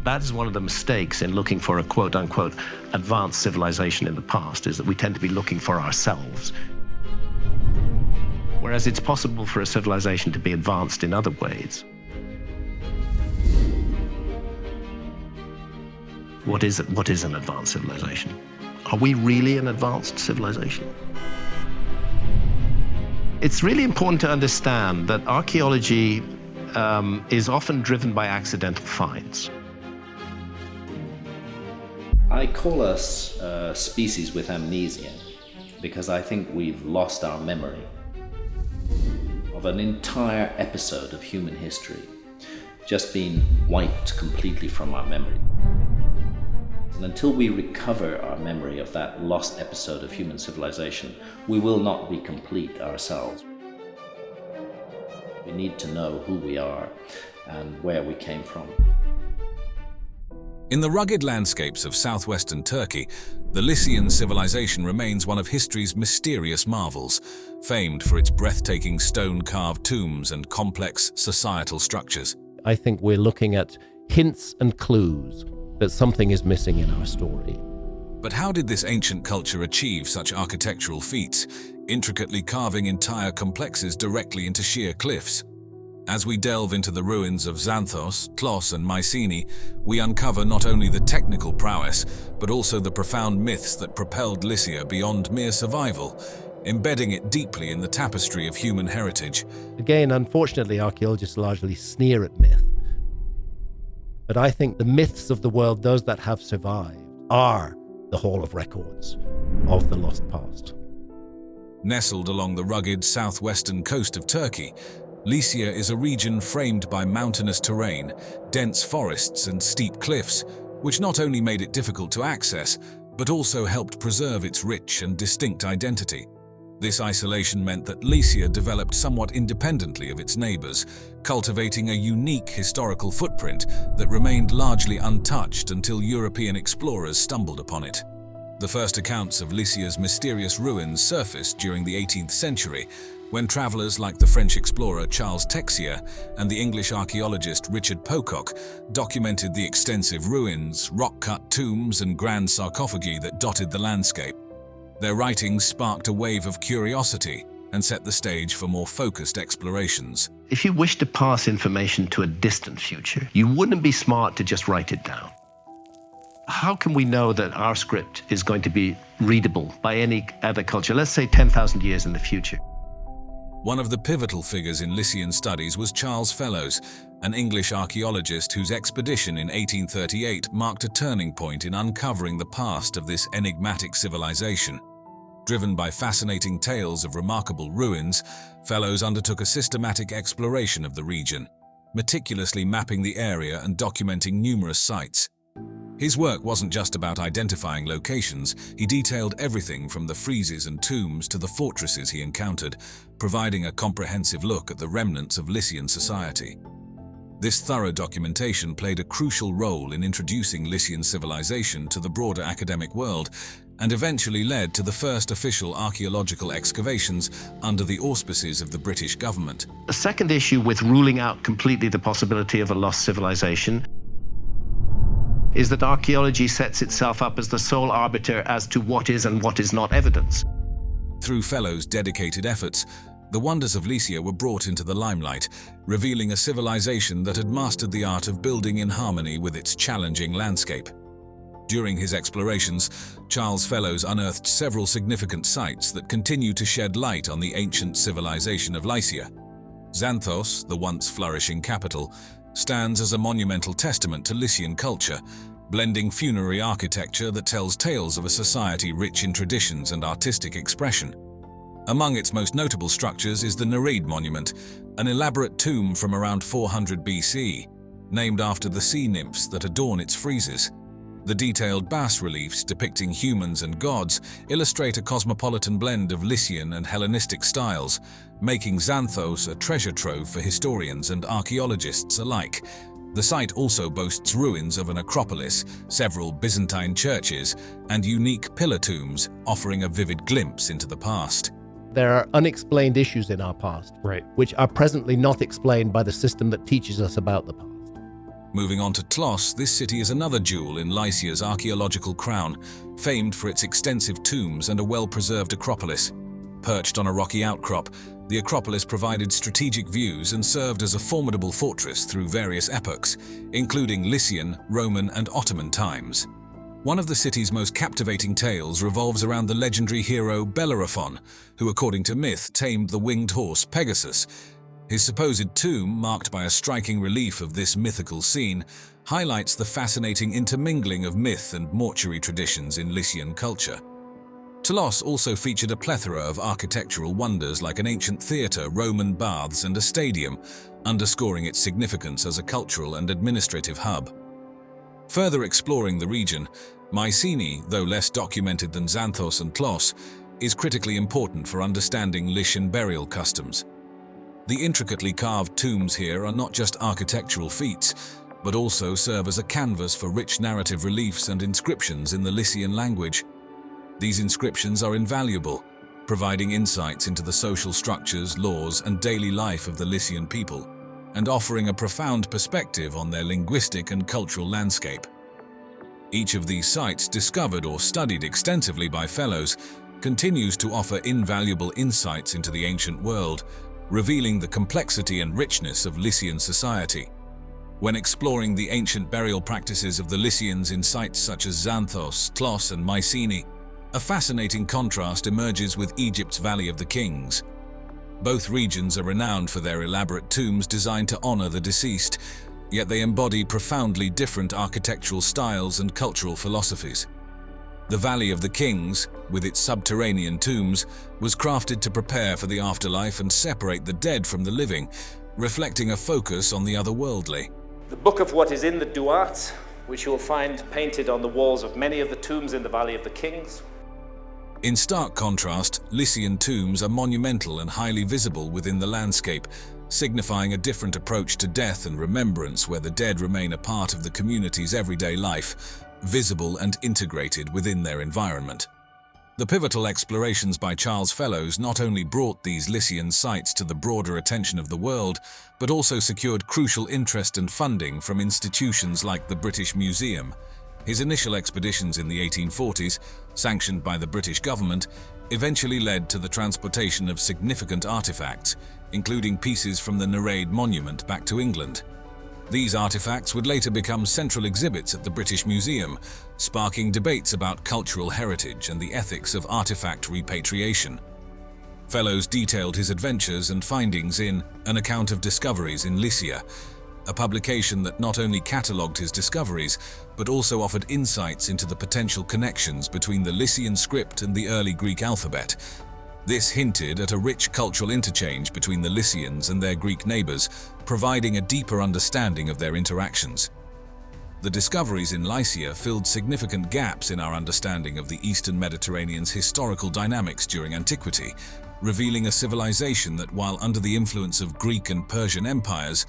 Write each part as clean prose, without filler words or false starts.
That is one of the mistakes in looking for a quote-unquote advanced civilization in the past, is that we tend to be looking for ourselves. Whereas it's possible for a civilization to be advanced in other ways. What is an advanced civilization? Are we really an advanced civilization? It's really important to understand that archaeology is often driven by accidental finds. I call us a species with amnesia because I think we've lost our memory of an entire episode of human history just being wiped completely from our memory. And until we recover our memory of that lost episode of human civilization, we will not be complete ourselves. We need to know who we are and where we came from. In the rugged landscapes of southwestern Turkey, the Lycian civilization remains one of history's mysterious marvels, famed for its breathtaking stone-carved tombs and complex societal structures. I think we're looking at hints and clues that something is missing in our story. But how did this ancient culture achieve such architectural feats, intricately carving entire complexes directly into sheer cliffs? As we delve into the ruins of Xanthos, Klos, and Mycenae, we uncover not only the technical prowess, but also the profound myths that propelled Lycia beyond mere survival, embedding it deeply in the tapestry of human heritage. Again, unfortunately, archaeologists largely sneer at myth. But I think the myths of the world, those that have survived, are the Hall of Records of the lost past. Nestled along the rugged southwestern coast of Turkey, Lycia is a region framed by mountainous terrain, dense forests and steep cliffs, which not only made it difficult to access, but also helped preserve its rich and distinct identity. This isolation meant that Lycia developed somewhat independently of its neighbors, cultivating a unique historical footprint that remained largely untouched until European explorers stumbled upon it. The first accounts of Lycia's mysterious ruins surfaced during the 18th century, when travelers like the French explorer Charles Texier and the English archaeologist Richard Pocock documented the extensive ruins, rock-cut tombs, and grand sarcophagi that dotted the landscape. Their writings sparked a wave of curiosity and set the stage for more focused explorations. If you wish to pass information to a distant future, you wouldn't be smart to just write it down. How can we know that our script is going to be readable by any other culture, let's say 10,000 years in the future? One of the pivotal figures in Lycian studies was Charles Fellows, an English archaeologist whose expedition in 1838 marked a turning point in uncovering the past of this enigmatic civilization. Driven by fascinating tales of remarkable ruins, Fellows undertook a systematic exploration of the region, meticulously mapping the area and documenting numerous sites. His work wasn't just about identifying locations, he detailed everything from the friezes and tombs to the fortresses he encountered, providing a comprehensive look at the remnants of Lycian society. This thorough documentation played a crucial role in introducing Lycian civilization to the broader academic world and eventually led to the first official archaeological excavations under the auspices of the British government. The second issue with ruling out completely the possibility of a lost civilization is that archaeology sets itself up as the sole arbiter as to what is and what is not evidence. Through Fellows' dedicated efforts, the wonders of Lycia were brought into the limelight, revealing a civilization that had mastered the art of building in harmony with its challenging landscape. During his explorations, Charles Fellows unearthed several significant sites that continue to shed light on the ancient civilization of Lycia. Xanthos, the once flourishing capital, stands as a monumental testament to Lycian culture, blending funerary architecture that tells tales of a society rich in traditions and artistic expression. Among its most notable structures is the Nereid monument, an elaborate tomb from around 400 BC, named after the sea nymphs that adorn its friezes. The detailed bas-reliefs depicting humans and gods illustrate a cosmopolitan blend of Lycian and Hellenistic styles, making Xanthos a treasure trove for historians and archaeologists alike. The site also boasts ruins of an acropolis, several Byzantine churches, and unique pillar tombs, offering a vivid glimpse into the past. There are unexplained issues in our past, which are presently not explained by the system that teaches us about the past. Moving on to Tlos, this city is another jewel in Lycia's archaeological crown, famed for its extensive tombs and a well-preserved acropolis. Perched on a rocky outcrop, the Acropolis provided strategic views and served as a formidable fortress through various epochs, including Lycian, Roman, and Ottoman times. One of the city's most captivating tales revolves around the legendary hero Bellerophon, who, according to myth, tamed the winged horse Pegasus. His supposed tomb, marked by a striking relief of this mythical scene, highlights the fascinating intermingling of myth and mortuary traditions in Lycian culture. Tlos also featured a plethora of architectural wonders like an ancient theatre, Roman baths, and a stadium, underscoring its significance as a cultural and administrative hub. Further exploring the region, Mycenae, though less documented than Xanthos and Tlos, is critically important for understanding Lycian burial customs. The intricately carved tombs here are not just architectural feats, but also serve as a canvas for rich narrative reliefs and inscriptions in the Lycian language. These inscriptions are invaluable, providing insights into the social structures, laws, and daily life of the Lycian people, and offering a profound perspective on their linguistic and cultural landscape. Each of these sites, discovered or studied extensively by fellows, continues to offer invaluable insights into the ancient world, revealing the complexity and richness of Lycian society. When exploring the ancient burial practices of the Lycians in sites such as Xanthos, Tlos, and Mycenae, a fascinating contrast emerges with Egypt's Valley of the Kings. Both regions are renowned for their elaborate tombs designed to honor the deceased, yet they embody profoundly different architectural styles and cultural philosophies. The Valley of the Kings, with its subterranean tombs, was crafted to prepare for the afterlife and separate the dead from the living, reflecting a focus on the otherworldly. The Book of What is in the Duat, which you will find painted on the walls of many of the tombs in the Valley of the Kings. In stark contrast, Lycian tombs are monumental and highly visible within the landscape, signifying a different approach to death and remembrance where the dead remain a part of the community's everyday life, visible and integrated within their environment. The pivotal explorations by Charles Fellows not only brought these Lycian sites to the broader attention of the world, but also secured crucial interest and funding from institutions like the British Museum. His initial expeditions in the 1840s, sanctioned by the British government, eventually led to the transportation of significant artifacts, including pieces from the Nereid monument back to England. These artifacts would later become central exhibits at the British Museum, sparking debates about cultural heritage and the ethics of artifact repatriation. Fellows detailed his adventures and findings in An Account of Discoveries in Lycia, a publication that not only catalogued his discoveries, but also offered insights into the potential connections between the Lycian script and the early Greek alphabet. This hinted at a rich cultural interchange between the Lycians and their Greek neighbors, providing a deeper understanding of their interactions. The discoveries in Lycia filled significant gaps in our understanding of the Eastern Mediterranean's historical dynamics during antiquity, revealing a civilization that, while under the influence of Greek and Persian empires,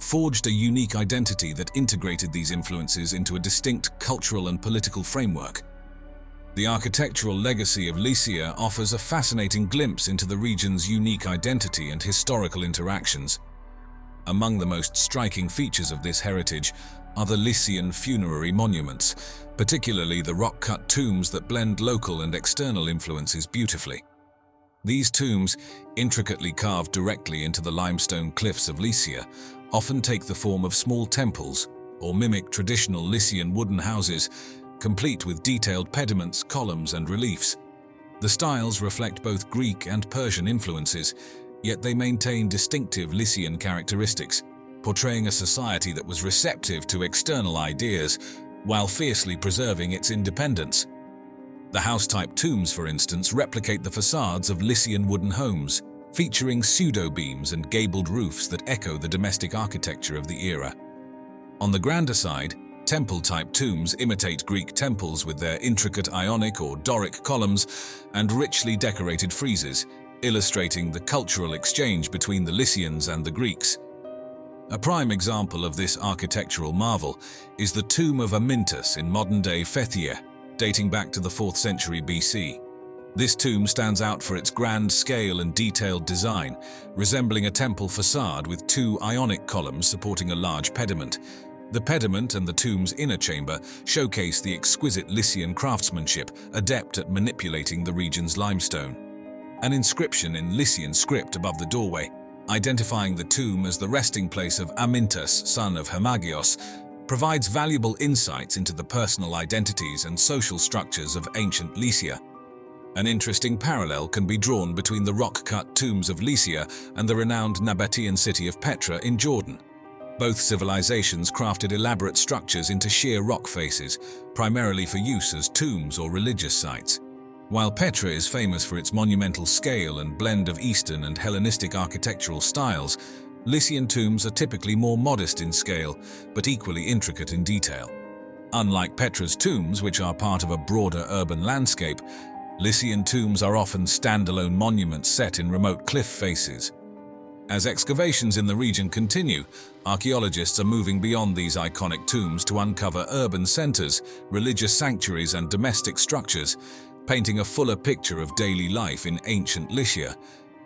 forged a unique identity that integrated these influences into a distinct cultural and political framework. The architectural legacy of Lycia offers a fascinating glimpse into the region's unique identity and historical interactions. Among the most striking features of this heritage are the Lycian funerary monuments, particularly the rock-cut tombs that blend local and external influences beautifully. These tombs, intricately carved directly into the limestone cliffs of Lycia, often take the form of small temples or mimic traditional Lycian wooden houses, complete with detailed pediments, columns, and reliefs. The styles reflect both Greek and Persian influences, yet they maintain distinctive Lycian characteristics, portraying a society that was receptive to external ideas while fiercely preserving its independence. The house-type tombs, for instance, replicate the facades of Lycian wooden homes, featuring pseudo-beams and gabled roofs that echo the domestic architecture of the era. On the grander side, temple-type tombs imitate Greek temples with their intricate Ionic or Doric columns and richly decorated friezes, illustrating the cultural exchange between the Lycians and the Greeks. A prime example of this architectural marvel is the tomb of Amyntas in modern-day Phthia, dating back to the 4th century BC. This tomb stands out for its grand scale and detailed design, resembling a temple facade with two Ionic columns supporting a large pediment. The pediment and the tomb's inner chamber showcase the exquisite Lycian craftsmanship, adept at manipulating the region's limestone. An inscription in Lycian script above the doorway, identifying the tomb as the resting place of Amyntas, son of Hermagios, provides valuable insights into the personal identities and social structures of ancient Lycia. An interesting parallel can be drawn between the rock-cut tombs of Lycia and the renowned Nabatean city of Petra in Jordan. Both civilizations crafted elaborate structures into sheer rock faces, primarily for use as tombs or religious sites. While Petra is famous for its monumental scale and blend of Eastern and Hellenistic architectural styles, Lycian tombs are typically more modest in scale, but equally intricate in detail. Unlike Petra's tombs, which are part of a broader urban landscape, Lycian tombs are often standalone monuments set in remote cliff faces. As excavations in the region continue, archaeologists are moving beyond these iconic tombs to uncover urban centers, religious sanctuaries, and domestic structures, painting a fuller picture of daily life in ancient Lycia.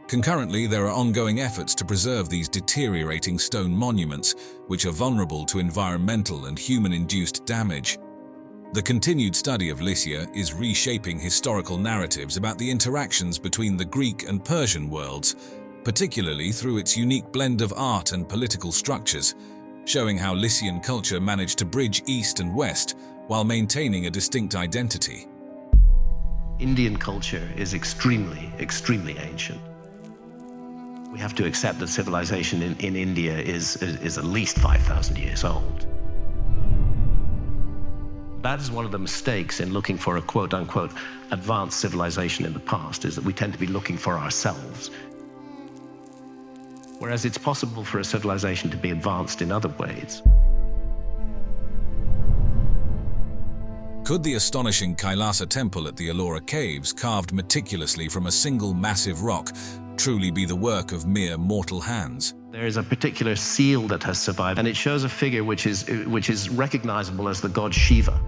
Concurrently, there are ongoing efforts to preserve these deteriorating stone monuments, which are vulnerable to environmental and human-induced damage. The continued study of Lycia is reshaping historical narratives about the interactions between the Greek and Persian worlds, particularly through its unique blend of art and political structures, showing how Lycian culture managed to bridge East and West while maintaining a distinct identity. Indian culture is extremely ancient. We have to accept that civilization in India is at least 5,000 years old. That is one of the mistakes in looking for a quote-unquote advanced civilization in the past, is that we tend to be looking for ourselves. Whereas it's possible for a civilization to be advanced in other ways. Could the astonishing Kailasa Temple at the Ellora Caves, carved meticulously from a single massive rock, truly be the work of mere mortal hands? There is a particular seal that has survived, and it shows a figure which is recognizable as the god Shiva.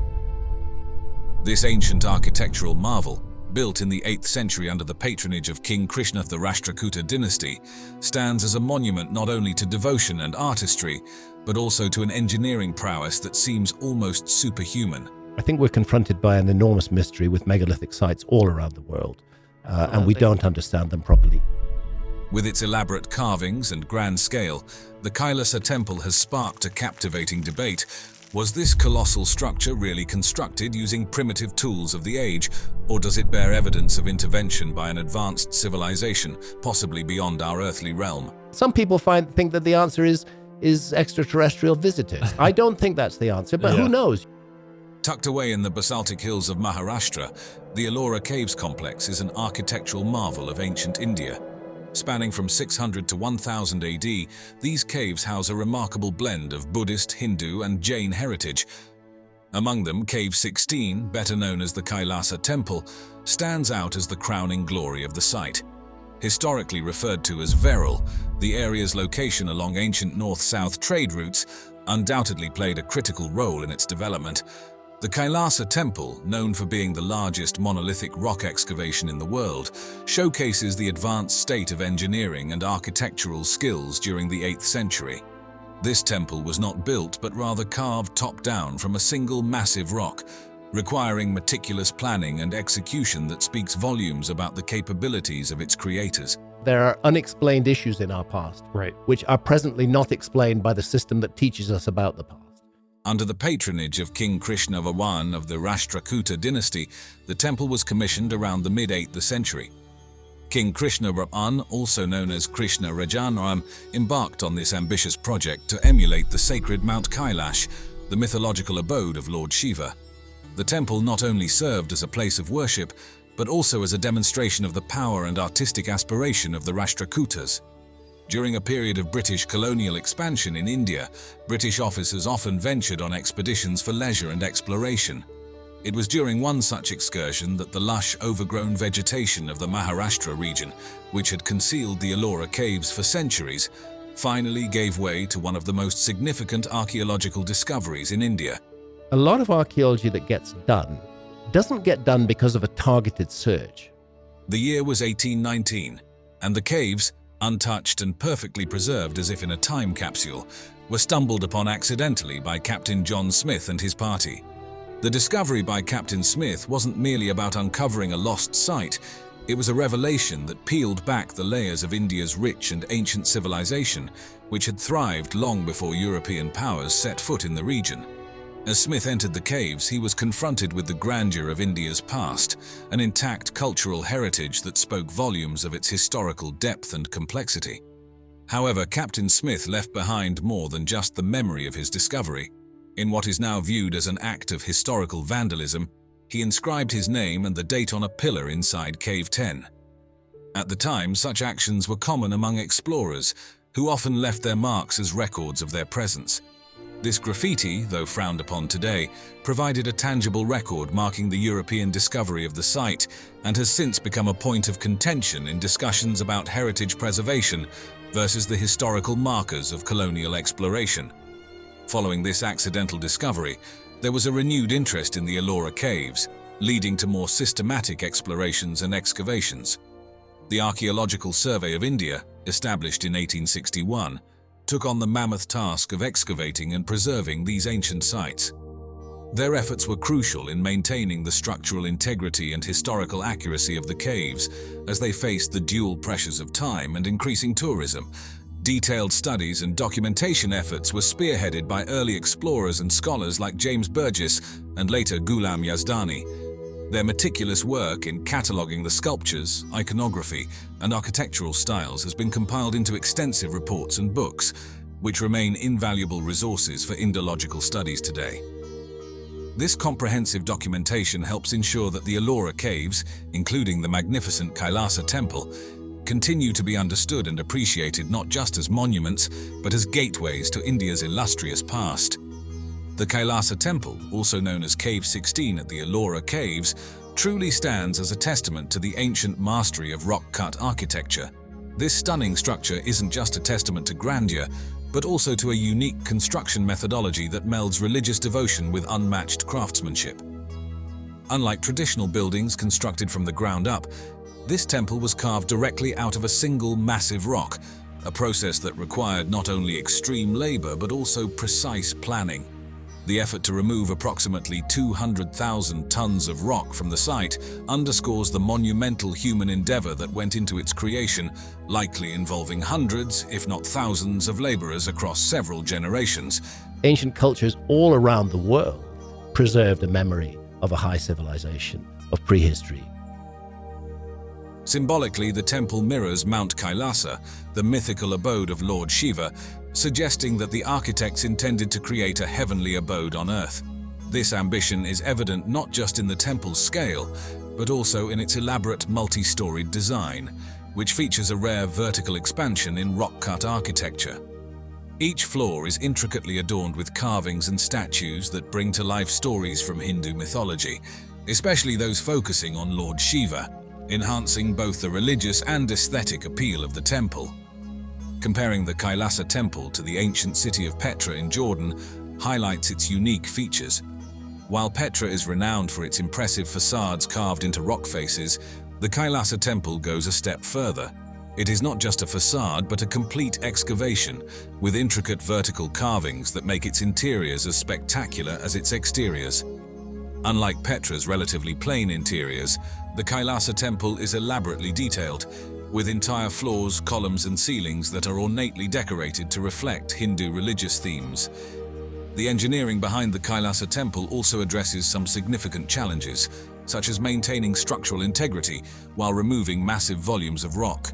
This ancient architectural marvel, built in the 8th century under the patronage of King Krishna of the Rashtrakuta dynasty, stands as a monument not only to devotion and artistry, but also to an engineering prowess that seems almost superhuman. I think we're confronted by an enormous mystery with megalithic sites all around the world, and we don't understand them properly. With its elaborate carvings and grand scale, the Kailasa Temple has sparked a captivating debate. Was this colossal structure really constructed using primitive tools of the age, or does it bear evidence of intervention by an advanced civilization, possibly beyond our earthly realm? Some people think that the answer is extraterrestrial visitors. I don't think that's the answer, but who knows? Tucked away in the basaltic hills of Maharashtra, the Ellora Caves complex is an architectural marvel of ancient India. Spanning from 600 to 1000 AD, these caves house a remarkable blend of Buddhist, Hindu, and Jain heritage. Among them, Cave 16, better known as the Kailasa Temple, stands out as the crowning glory of the site. Historically referred to as Veral, the area's location along ancient north-south trade routes undoubtedly played a critical role in its development. The Kailasa Temple, known for being the largest monolithic rock excavation in the world, showcases the advanced state of engineering and architectural skills during the 8th century. This temple was not built but rather carved top-down from a single massive rock, requiring meticulous planning and execution that speaks volumes about the capabilities of its creators. There are unexplained issues in our past, which are presently not explained by the system that teaches us about the past. Under the patronage of King Krishna I of the Rashtrakuta dynasty, the temple was commissioned around the mid-8th century. King Krishna I, also known as Krishna Rajanam, embarked on this ambitious project to emulate the sacred Mount Kailash, the mythological abode of Lord Shiva. The temple not only served as a place of worship, but also as a demonstration of the power and artistic aspiration of the Rashtrakutas. During a period of British colonial expansion in India, British officers often ventured on expeditions for leisure and exploration. It was during one such excursion that the lush, overgrown vegetation of the Maharashtra region, which had concealed the Ellora Caves for centuries, finally gave way to one of the most significant archaeological discoveries in India. A lot of archaeology that gets done doesn't get done because of a targeted search. The year was 1819, and the caves, untouched and perfectly preserved as if in a time capsule, were stumbled upon accidentally by Captain John Smith and his party. The discovery by Captain Smith wasn't merely about uncovering a lost site, it was a revelation that peeled back the layers of India's rich and ancient civilization, which had thrived long before European powers set foot in the region. As Smith entered the caves, he was confronted with the grandeur of India's past, an intact cultural heritage that spoke volumes of its historical depth and complexity. However, Captain Smith left behind more than just the memory of his discovery. In what is now viewed as an act of historical vandalism, he inscribed his name and the date on a pillar inside Cave 10. At the time, such actions were common among explorers, who often left their marks as records of their presence. This graffiti, though frowned upon today, provided a tangible record marking the European discovery of the site and has since become a point of contention in discussions about heritage preservation versus the historical markers of colonial exploration. Following this accidental discovery, there was a renewed interest in the Ellora caves, leading to more systematic explorations and excavations. The Archaeological Survey of India, established in 1861, took on the mammoth task of excavating and preserving these ancient sites. Their efforts were crucial in maintaining the structural integrity and historical accuracy of the caves as they faced the dual pressures of time and increasing tourism. Detailed studies and documentation efforts were spearheaded by early explorers and scholars like James Burgess and later Ghulam Yazdani. Their meticulous work in cataloguing the sculptures, iconography, and architectural styles has been compiled into extensive reports and books, which remain invaluable resources for Indological studies today. This comprehensive documentation helps ensure that the Ellora caves, including the magnificent Kailasa Temple, continue to be understood and appreciated not just as monuments, but as gateways to India's illustrious past. The Kailasa Temple, also known as Cave 16 at the Ellora Caves, truly stands as a testament to the ancient mastery of rock-cut architecture. This stunning structure isn't just a testament to grandeur, but also to a unique construction methodology that melds religious devotion with unmatched craftsmanship. Unlike traditional buildings constructed from the ground up, this temple was carved directly out of a single massive rock, a process that required not only extreme labor but also precise planning. The effort to remove approximately 200,000 tons of rock from the site underscores the monumental human endeavor that went into its creation, likely involving hundreds, if not thousands, of laborers across several generations. Ancient cultures all around the world preserved a memory of a high civilization, of prehistory. Symbolically, the temple mirrors Mount Kailasa, the mythical abode of Lord Shiva, suggesting that the architects intended to create a heavenly abode on earth. This ambition is evident not just in the temple's scale, but also in its elaborate multi-storied design, which features a rare vertical expansion in rock-cut architecture. Each floor is intricately adorned with carvings and statues that bring to life stories from Hindu mythology, especially those focusing on Lord Shiva, enhancing both the religious and aesthetic appeal of the temple. Comparing the Kailasa Temple to the ancient city of Petra in Jordan highlights its unique features. While Petra is renowned for its impressive facades carved into rock faces, the Kailasa Temple goes a step further. It is not just a facade, but a complete excavation, with intricate vertical carvings that make its interiors as spectacular as its exteriors. Unlike Petra's relatively plain interiors, the Kailasa Temple is elaborately detailed, with entire floors, columns, and ceilings that are ornately decorated to reflect Hindu religious themes. The engineering behind the Kailasa Temple also addresses some significant challenges, such as maintaining structural integrity while removing massive volumes of rock.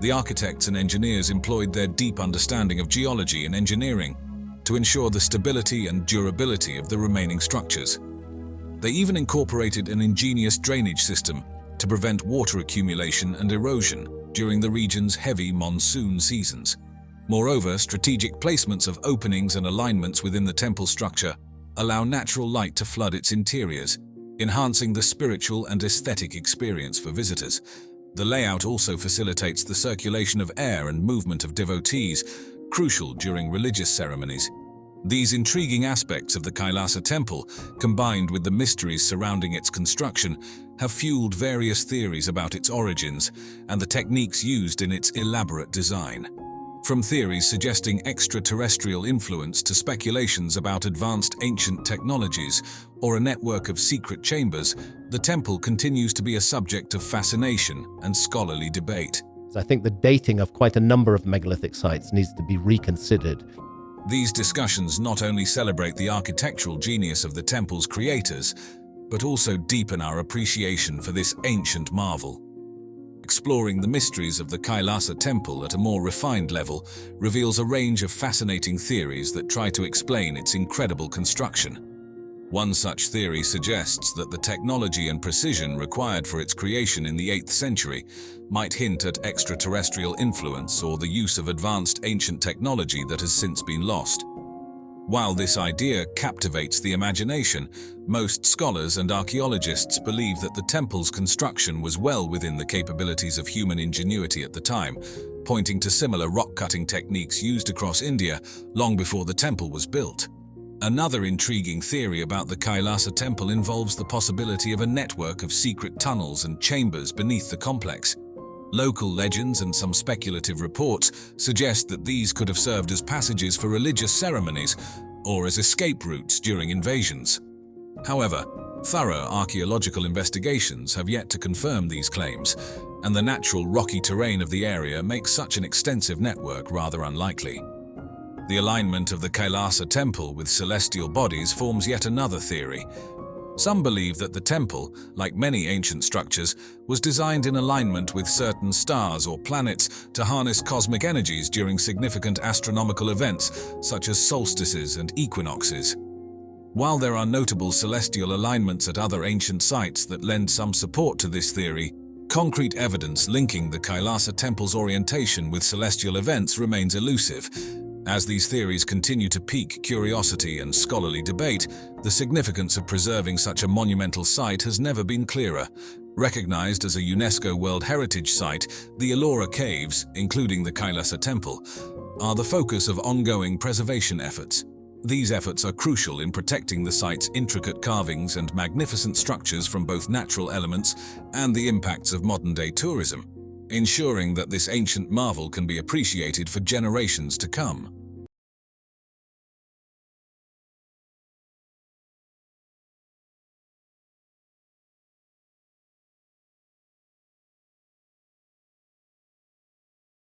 The architects and engineers employed their deep understanding of geology and engineering to ensure the stability and durability of the remaining structures. They even incorporated an ingenious drainage system to prevent water accumulation and erosion during the region's heavy monsoon seasons. Moreover, strategic placements of openings and alignments within the temple structure allow natural light to flood its interiors, enhancing the spiritual and aesthetic experience for visitors. The layout also facilitates the circulation of air and movement of devotees, crucial during religious ceremonies. These intriguing aspects of the Kailasa Temple, combined with the mysteries surrounding its construction, have fueled various theories about its origins and the techniques used in its elaborate design. From theories suggesting extraterrestrial influence to speculations about advanced ancient technologies or a network of secret chambers, the temple continues to be a subject of fascination and scholarly debate. I think the dating of quite a number of megalithic sites needs to be reconsidered. These discussions not only celebrate the architectural genius of the temple's creators, but also deepen our appreciation for this ancient marvel. Exploring the mysteries of the Kailasa Temple at a more refined level reveals a range of fascinating theories that try to explain its incredible construction. One such theory suggests that the technology and precision required for its creation in the 8th century might hint at extraterrestrial influence or the use of advanced ancient technology that has since been lost. While this idea captivates the imagination, most scholars and archaeologists believe that the temple's construction was well within the capabilities of human ingenuity at the time, pointing to similar rock-cutting techniques used across India long before the temple was built. Another intriguing theory about the Kailasa Temple involves the possibility of a network of secret tunnels and chambers beneath the complex. Local legends and some speculative reports suggest that these could have served as passages for religious ceremonies or as escape routes during invasions. However, thorough archaeological investigations have yet to confirm these claims, and the natural rocky terrain of the area makes such an extensive network rather unlikely. The alignment of the Kailasa Temple with celestial bodies forms yet another theory. Some believe that the temple, like many ancient structures, was designed in alignment with certain stars or planets to harness cosmic energies during significant astronomical events such as solstices and equinoxes. While there are notable celestial alignments at other ancient sites that lend some support to this theory, concrete evidence linking the Kailasa Temple's orientation with celestial events remains elusive. As these theories continue to pique curiosity and scholarly debate, the significance of preserving such a monumental site has never been clearer. Recognized as a UNESCO World Heritage Site, the Ellora Caves, including the Kailasa Temple, are the focus of ongoing preservation efforts. These efforts are crucial in protecting the site's intricate carvings and magnificent structures from both natural elements and the impacts of modern-day tourism, ensuring that this ancient marvel can be appreciated for generations to come.